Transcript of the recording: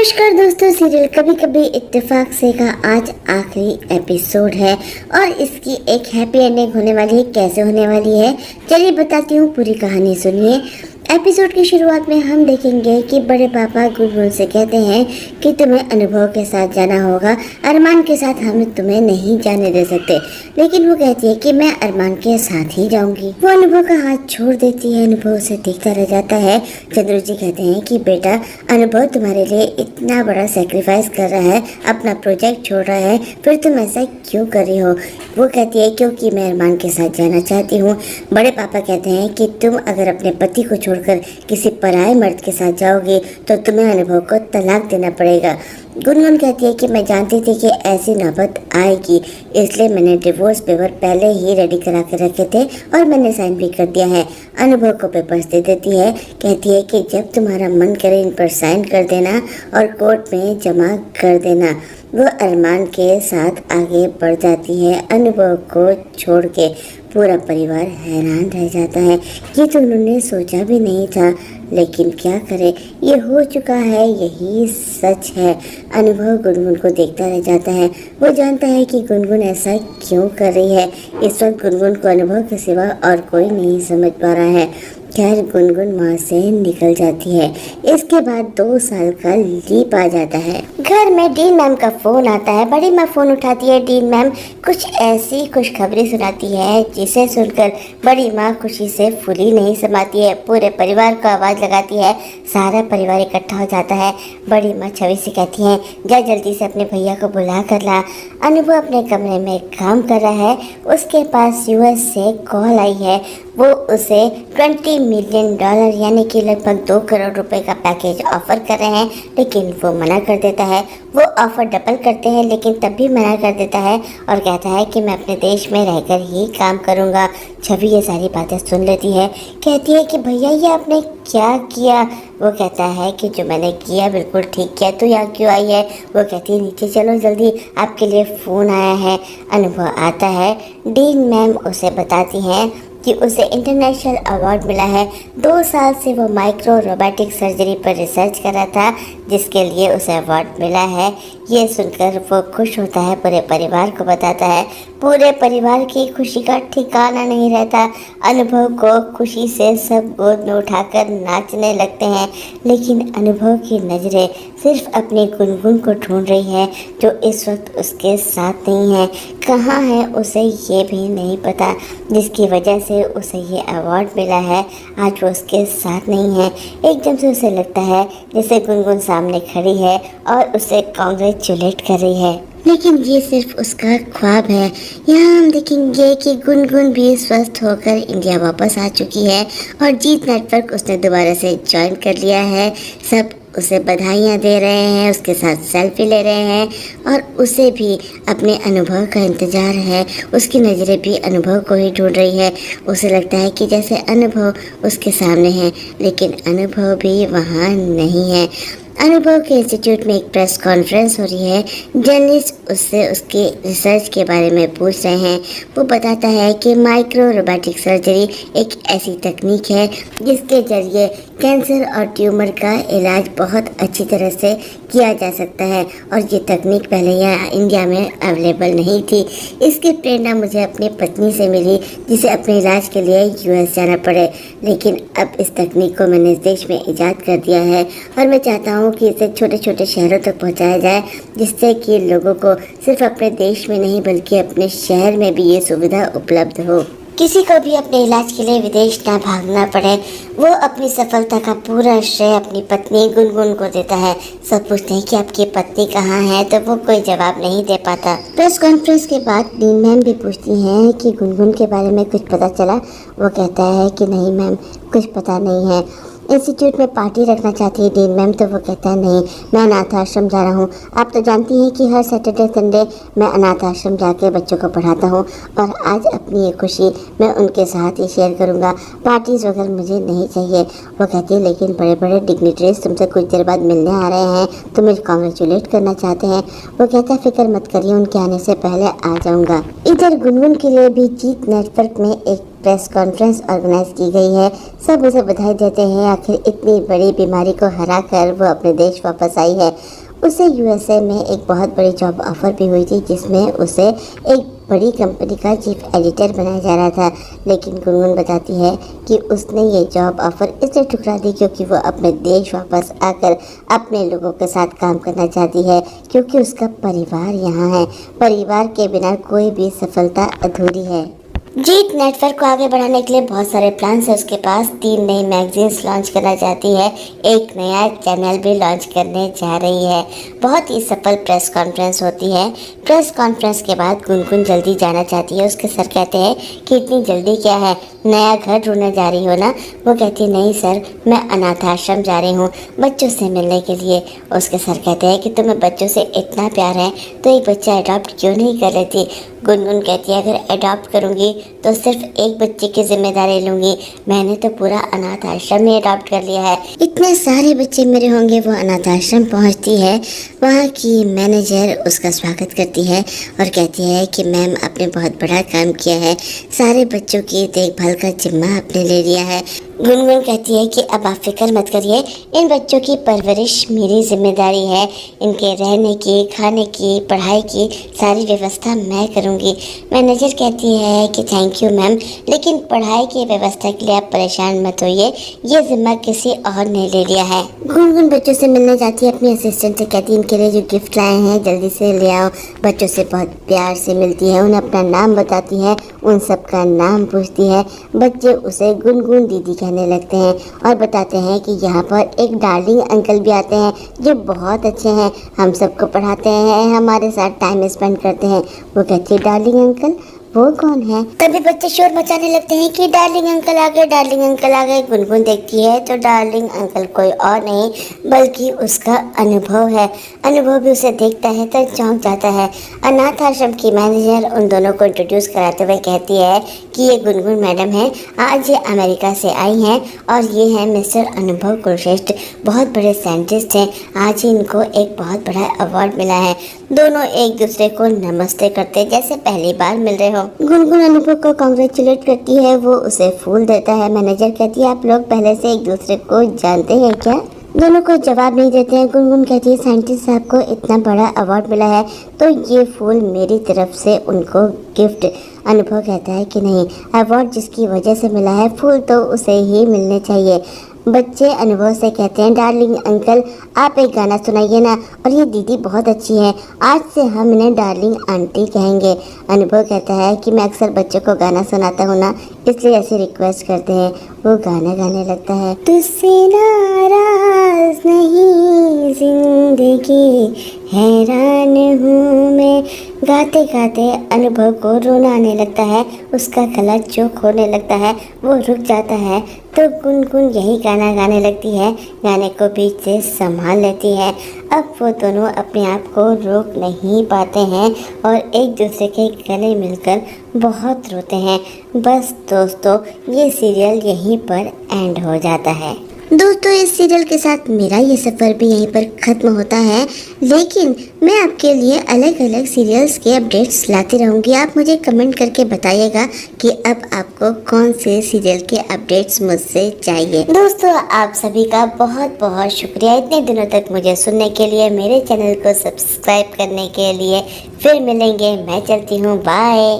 नमस्कार दोस्तों, सीरियल कभी कभी इत्तेफाक से का आज आखिरी एपिसोड है और इसकी एक हैप्पी एंडिंग होने वाली है। कैसे होने वाली है चलिए बताती हूँ, पूरी कहानी सुनिए। एपिसोड की शुरुआत में हम देखेंगे कि बड़े पापा गुनगुन से कहते हैं कि तुम्हें अनुभव के साथ जाना होगा, अरमान के साथ हम तुम्हें नहीं जाने दे सकते। लेकिन वो कहती है कि मैं अरमान के साथ ही जाऊंगी। वो अनुभव का हाथ छोड़ देती है, अनुभव उसे देखता रह जाता है। चंद्रू जी कहते हैं कि बेटा अनुभव तुम्हारे लिए इतना बड़ा सेक्रीफाइस कर रहा है, अपना प्रोजेक्ट छोड़ रहा है, फिर तुम ऐसा क्यों कर रही हो। वो कहती है क्योंकि मैं अरमान के साथ जाना चाहती हूँ। बड़े पापा कहते हैं कि तुम अगर अपने पति को छोड़कर किसी पराये मर्द के साथ जाओगे तो तुम्हें अनुभव को तलाक देना पड़ेगा। गुनगुन कहती है कि मैं जानती थी कि ऐसी नौबत आएगी, इसलिए मैंने डिवोर्स पेपर पहले ही रेडी करा के रखे थे और मैंने साइन भी कर दिया है। अनुभव को पेपर्स दे देती है, कहती है कि जब तुम्हारा मन करे इन पर साइन कर देना और कोर्ट में जमा कर देना। वो अरमान के साथ आगे बढ़ जाती है, अनुभव को छोड़ के। पूरा परिवार हैरान रह जाता है, ये तो उन्होंने सोचा भी नहीं था, लेकिन क्या करे, ये हो चुका है, यही सच है। अनुभव गुनगुन को देखता रह जाता है। वो जानता है कि गुनगुन ऐसा क्यों कर रही है। इस वक्त गुनगुन को अनुभव के सिवा और कोई नहीं समझ पा रहा है। खैर गुनगुन वहाँ से निकल जाती है। इसके बाद 2 साल का लीप आ जाता है। घर में डीन मैम का फोन आता है। बड़ी माँ फोन उठाती है। डीन मैम कुछ ऐसी खुशखबरी सुनाती है जिसे सुनकर बड़ी माँ खुशी से फूली नहीं समाती है। पूरे परिवार को आवाज लगाती है, सारा परिवार इकट्ठा हो जाता है। बड़ी माँ छवि से कहती है जा जल्दी से अपने भैया को बुला कर ला। अनुभव अपने कमरे में काम कर रहा है, उसके पास यूएस से कॉल आई है। वो उसे $20 मिलियन यानी कि लगभग 2 करोड़ रुपए का पैकेज ऑफर कर रहे हैं, लेकिन वो मना कर देता है। वो ऑफर डबल करते हैं लेकिन तब भी मना कर देता है और कहता है कि मैं अपने देश में रहकर ही काम करूंगा। छवि ये सारी बातें सुन लेती है, कहती है कि भैया ये आपने क्या किया। वो कहता है कि जो मैंने किया बिल्कुल ठीक किया, तो यहाँ क्यों आई है। वो कहती है नीचे चलो जल्दी, आपके लिए फ़ोन आया है। अनुभव आता है। डीन मैम उसे बताती हैं कि उसे इंटरनेशनल अवार्ड मिला है। 2 साल से वो माइक्रो रोबोटिक सर्जरी पर रिसर्च कर रहा था, जिसके लिए उसे अवार्ड मिला है। ये सुनकर वो खुश होता है, पूरे परिवार को बताता है। पूरे परिवार की खुशी का ठिकाना नहीं रहता। अनुभव को खुशी से सब गोद में उठाकर नाचने लगते हैं, लेकिन अनुभव की नज़रें सिर्फ अपनी गुनगुन को ढूंढ रही है, जो इस वक्त उसके साथ नहीं है। कहाँ है उसे ये भी नहीं पता, जिसकी वजह से उसे ये अवार्ड मिला है। आज वो उसके साथ नहीं है। एकदम से उसे लगता है जैसे गुनगुन सामने खड़ी है और उसे कांग्रेचुलेट कर रही है, लेकिन ये सिर्फ उसका ख्वाब है। यहाँ हम देखेंगे कि गुनगुन भी स्वस्थ होकर इंडिया वापस आ चुकी है और जीत नेटवर्क उसने दोबारा से ज्वाइन कर लिया है। सब उसे बधाइयाँ दे रहे हैं, उसके साथ सेल्फी ले रहे हैं और उसे भी अपने अनुभव का इंतज़ार है। उसकी नज़रें भी अनुभव को ही ढूंढ रही है। उसे लगता है कि जैसे अनुभव उसके सामने है, लेकिन अनुभव भी वहाँ नहीं है। अनुभव के इंस्टीट्यूट में एक प्रेस कॉन्फ्रेंस हो रही है। जर्नलिस्ट उससे उसके रिसर्च के बारे में पूछ रहे हैं। वो बताता है कि माइक्रो रोबोटिक सर्जरी एक ऐसी तकनीक है जिसके जरिए कैंसर और ट्यूमर का इलाज बहुत अच्छी तरह से किया जा सकता है और ये तकनीक पहले यहाँ इंडिया में अवेलेबल नहीं थी। इसकी प्रेरणा मुझे अपनी पत्नी से मिली, जिसे अपने इलाज के लिए यूएस जाना पड़े, लेकिन अब इस तकनीक को मैंने इस देश में ईजाद कर दिया है और मैं चाहता हूँ कि इसे छोटे छोटे शहरों तक पहुँचाया जाए, जिससे कि लोगों को सिर्फ अपने देश में नहीं बल्कि अपने शहर में भी ये सुविधा उपलब्ध हो। किसी को भी अपने इलाज के लिए विदेश ना भागना पड़े। वो अपनी सफलता का पूरा श्रेय अपनी पत्नी गुनगुन को देता है। सब पूछते हैं कि आपकी पत्नी कहाँ है, तो वो कोई जवाब नहीं दे पाता। प्रेस कॉन्फ्रेंस के बाद डीन मैम भी पूछती हैं कि गुनगुन के बारे में कुछ पता चला। वो कहता है कि नहीं मैम, कुछ पता नहीं है। इंस्टीट्यूट में पार्टी रखना चाहती है डीन मैम, तो वो कहता है नहीं, मैं अनाथ आश्रम जा रहा हूँ। आप तो जानती हैं कि हर सैटरडे संडे मैं अनाथ आश्रम जाके बच्चों को पढ़ाता हूँ और आज अपनी ये खुशी मैं उनके साथ ही शेयर करूँगा। पार्टीज वगैरह मुझे नहीं चाहिए। वो कहती है लेकिन बड़े बड़े डिग्निटरीज तुमसे कुछ देर बाद मिलने आ रहे हैं, तो मुझे कॉन्ग्रेचुलेट करना चाहते हैं। वो कहता है फिक्र मत करिए, उनके आने से पहले आ जाऊँगा। इधर गुनगुन के लिए भी जीत नेटवर्क में एक प्रेस कॉन्फ्रेंस ऑर्गेनाइज की गई है। सब उसे बधाई देते हैं, आखिर इतनी बड़ी बीमारी को हरा कर वो अपने देश वापस आई है। उसे यूएसए में एक बहुत बड़ी जॉब ऑफर भी हुई थी, जिसमें उसे एक बड़ी कंपनी का चीफ एडिटर बनाया जा रहा था। लेकिन गुनगुन बताती है कि उसने ये जॉब ऑफर इसलिए ठुकरा दी क्योंकि वो अपने देश वापस आकर अपने लोगों के साथ काम करना चाहती है, क्योंकि उसका परिवार यहाँ है। परिवार के बिना कोई भी सफलता अधूरी है। जीत नेटवर्क को आगे बढ़ाने के लिए बहुत सारे प्लान्स है उसके पास। 3 नई मैगजीन्स लॉन्च करना चाहती है, एक नया चैनल भी लॉन्च करने जा रही है। बहुत ही सफल प्रेस कॉन्फ्रेंस होती है। प्रेस कॉन्फ्रेंस के बाद गुनगुन जल्दी जाना चाहती है। उसके सर कहते हैं कि इतनी जल्दी क्या है, नया घर ढूंढने जा रही हो ना। वो कहती है नहीं सर, मैं अनाथ आश्रम जा रही हूँ बच्चों से मिलने के लिए। उसके सर कहते हैं कि तुम्हें बच्चों से इतना प्यार है तो एक बच्चा अडॉप्ट क्यों नहीं कर लेती। गुनगुन कहती है अगर अडॉप्ट करूँगी तो सिर्फ एक बच्चे की जिम्मेदारी लूँगी, मैंने तो पूरा अनाथ आश्रम ही अडॉप्ट कर लिया है। इतने सारे बच्चे मेरे होंगे। वो अनाथ आश्रम पहुँचती है, वहाँ की मैनेजर उसका स्वागत करती है और कहती है कि मैम आपने बहुत बड़ा काम किया है, सारे बच्चों की देखभाल का जिम्मा आपने ले लिया है। गुनगुन कहती है कि अब आप फिक्र मत करिए, इन बच्चों की परवरिश मेरी जिम्मेदारी है, इनके रहने की, खाने की, पढ़ाई की सारी व्यवस्था मैं करूँगी। मैनेजर कहती है कि थैंक यू मैम, लेकिन पढ़ाई की व्यवस्था के लिए आप परेशान मत होइए, ये जिम्मा किसी और ने ले लिया है। गुनगुन बच्चों से मिलने जाती है, अपनी असिस्टेंट से कहती है इनके लिए जो गिफ्ट लाए हैं जल्दी से ले आओ। बच्चों से बहुत प्यार से मिलती है, उन्हें अपना नाम बताती है, उन सब का नाम पूछती है। बच्चे उसे गुनगुन दीदी कहने लगते हैं और बताते हैं कि यहाँ पर एक डार्लिंग अंकल भी आते हैं जो बहुत अच्छे हैं, हम सबको पढ़ाते हैं, हमारे साथ टाइम स्पेंड करते हैं। वो कहती है डार्लिंग अंकल वो कौन है। तभी बच्चे शोर मचाने लगते हैं कि डार्लिंग अंकल आ गए, डार्लिंग अंकल आ गए। गुनगुन देखती है तो डार्लिंग अंकल कोई और नहीं बल्कि उसका अनुभव है। अनुभव भी उसे देखता है तो चौंक जाता है। अनाथ आश्रम की मैनेजर उन दोनों को इंट्रोड्यूस कराते हुए कहती है कि ये गुनगुन मैडम है, आज ये अमेरिका से आई हैं और ये हैं मिस्टर अनुभव कुलश्रेष्ठ, बहुत बड़े साइंटिस्ट हैं। आज ही इनको एक बहुत बड़ा अवार्ड मिला है। दोनों एक दूसरे को नमस्ते करते जैसे पहली बार मिल रहे हो। गुनगुन अनुभव को कांग्रेचुलेट करती है, वो उसे फूल देता है। मैनेजर कहती है आप लोग पहले से एक दूसरे को जानते हैं क्या। दोनों को जवाब नहीं देते हैं। गुनगुन कहती है साइंटिस्ट साहब को इतना बड़ा अवार्ड मिला है तो ये फूल मेरी तरफ से उनको गिफ्ट। अनुभव कहता है कि नहीं, अवार्ड जिसकी वजह से मिला है, फूल तो उसे ही मिलने चाहिए। बच्चे अनुभव से कहते हैं डार्लिंग अंकल आप एक गाना सुनाइए ना, और ये दीदी बहुत अच्छी है, आज से हम इन्हें डार्लिंग आंटी कहेंगे। अनुभव कहता है कि मैं अक्सर बच्चों को गाना सुनाता हूँ ना, इसलिए ऐसे रिक्वेस्ट करते हैं। वो गाना गाने लगता है तुझसे नाराज नहीं जिंदगी हैरान हूँ मैं। गाते गाते अनुभव को रोना आने लगता है, उसका गला चोक होने लगता है, वो रुक जाता है तो गुनगुन यही गाना गाने लगती है। गाने को बीच से संभाल लेती है। अब वो दोनों अपने आप को रोक नहीं पाते हैं और एक दूसरे के गले मिलकर बहुत रोते हैं। बस दोस्तों ये सीरियल यहीं पर एंड हो जाता है। दोस्तों इस सीरियल के साथ मेरा ये सफ़र भी यहीं पर ख़त्म होता है, लेकिन मैं आपके लिए अलग अलग सीरियल्स के अपडेट्स लाती रहूँगी। आप मुझे कमेंट करके बताइएगा कि अब आपको कौन से सीरियल के अपडेट्स मुझसे चाहिए। दोस्तों आप सभी का बहुत बहुत शुक्रिया इतने दिनों तक मुझे सुनने के लिए, मेरे चैनल को सब्सक्राइब करने के लिए। फिर मिलेंगे, मैं चलती हूँ, बाय।